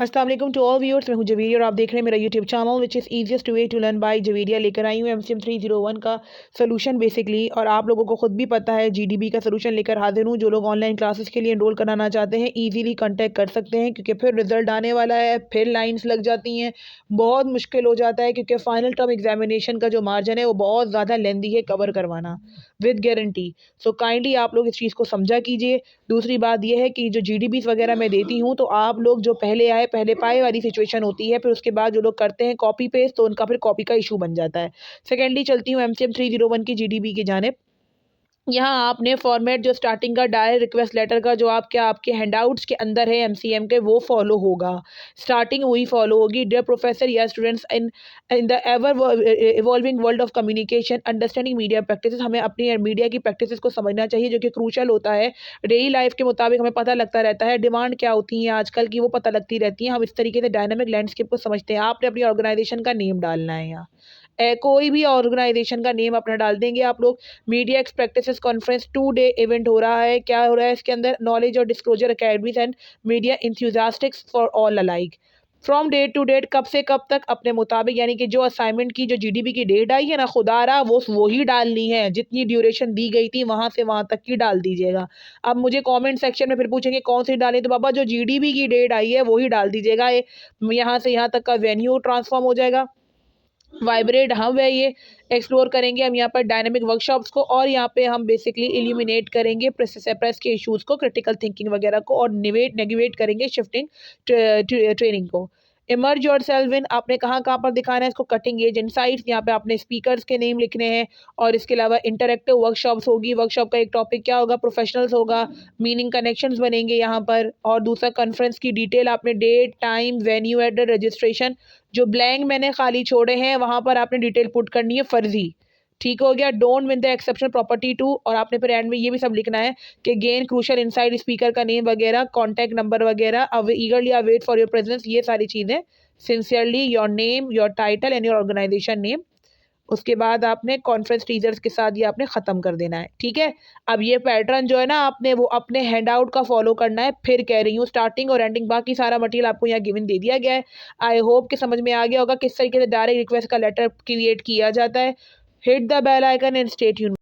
अस्सलाम वालेकुम to all viewers. मैं हूं जवेरिया और आप देख रहे हैं मेरा YouTube channel which is easiest way to learn by Javeria. लेकर आई हूं एमसीएम 301 का सोल्यूशन बेसिकली, और आप लोगों को खुद भी पता है जीडीबी का सोल्यूशन लेकर हाजिर हूं। जो लोग ऑनलाइन क्लासेस के लिए एनरोल कराना चाहते हैं ईजिली कॉन्टैक्ट कर सकते हैं, क्योंकि फिर रिजल्ट आने वाला है, फिर लाइन्स लग जाती हैं, बहुत मुश्किल हो जाता है, क्योंकि फाइनल टर्म एग्जामिनेशन का जो मार्जिन है वो बहुत ज़्यादा लेंदी है कवर करवाना विद गारंटी। सो काइंडली आप लोग इस चीज़ को समझा कीजिए। दूसरी बात यह है कि जो जीडीबीस वगैरह मैं देती हूँ, तो आप लोग जो पहले आए पहले पाए वाली सिचुएशन होती है, फिर उसके बाद जो लोग करते हैं कॉपी पेस्ट, तो उनका फिर कॉपी का इशू बन जाता है। सेकेंडली चलती हूँ एमसीएम 301 की जीडीबी की जानिब। यहाँ आपने फॉर्मेट जो स्टार्टिंग का डायरेक्ट रिक्वेस्ट लेटर का जो आपके हैंडआउट्स के अंदर है एमसीएम के, वो फॉलो होगा। स्टार्टिंग वही फॉलो होगी। डियर प्रोफेसर या students, in in the ever evolving world of communication understanding media practices, हमें अपनी मीडिया की प्रैक्टिसेस को समझना चाहिए, जो कि क्रूशल होता है। डेली लाइफ के मुताबिक हमें पता लगता रहता है, डिमांड क्या होती है आजकल की वो पता लगती रहती है। हम इस तरीके से डायनामिक लैंडस्केप को समझते हैं। आपने अपनी ऑर्गेनाइजेशन का नेम डालना है यहाँ, कोई भी ऑर्गेनाइजेशन का नेम अपना डाल देंगे आप लोग। Media x practices conference 2 day event हो रहा है। क्या हो रहा है इसके अंदर? नॉलेज और disclosure academies and media enthusiastics for all alike. From date to date, कब से कब तक अपने मुताबिक, यानी कि जो असाइनमेंट की जो जीडीबी की डेट आई है ना, खुदारा वो ही डालनी है। जितनी ड्यूरेशन दी गई थी वहां से वहां तक की डाल दीजिएगा। अब मुझे कमेंट सेक्शन में फिर पूछेंगे कौन सी डालें, तो बाबा जो जीडीबी की डेट आई है वो ही डाल दीजिएगा। यहाँ से यहाँ तक का वेन्यू ट्रांसफॉर्म हो जाएगा। वाइब्रेट हब है ये। एक्सप्लोर करेंगे हम यहाँ पर डायनामिक वर्कशॉप्स को, और यहाँ पे हम बेसिकली इल्यूमिनेट करेंगे प्रेस के इश्यूज को, क्रिटिकल थिंकिंग वगैरह को, और नेगेटिवेट करेंगे शिफ्टिंग ट्रेनिंग को। इमर्ज योर सेल्फ इन, आपने कहाँ कहाँ पर दिखाना है इसको? कटिंग एज इनसाइट्स, यहाँ पे आपने स्पीकर्स के नेम लिखने हैं। और इसके अलावा इंटरेक्टिव वर्कशॉप्स होगी। वर्कशॉप का एक टॉपिक क्या होगा? प्रोफेशनल्स होगा। मीनिंग कनेक्शंस बनेंगे यहाँ पर। और दूसरा कॉन्फ्रेंस की डिटेल आपने date time venue address registration, जो ब्लैंक मैंने खाली छोड़े हैं वहां पर आपने डिटेल पुट करनी है फर्जी। ठीक हो गया। Don't win the exceptional property too, और आपने फिर एंड में ये भी सब लिखना है कि गेन क्रूशल इनसाइड, स्पीकर का नेम वगैरह, कॉन्टैक्ट नंबर वगैरह, eagerly await for your presence, ये सारी चीज़ें। Sincerely your name, your title and your organisation name. उसके बाद आपने कॉन्फ्रेंस टीचर्स के साथ ये आपने ख़त्म कर देना है। ठीक है। अब ये पैटर्न जो है ना, आपने वो अपने हैंड आउट का फॉलो करना है। फिर कह रही हूँ स्टार्टिंग और एंडिंग, बाकी सारा मटेरियल आपको यहाँ गिवन दे दिया गया है। आई होप कि समझ में आ गया होगा किस तरीके से डायरेक्ट रिक्वेस्ट का लेटर क्रिएट किया जाता है। Hit the bell icon and stay tuned.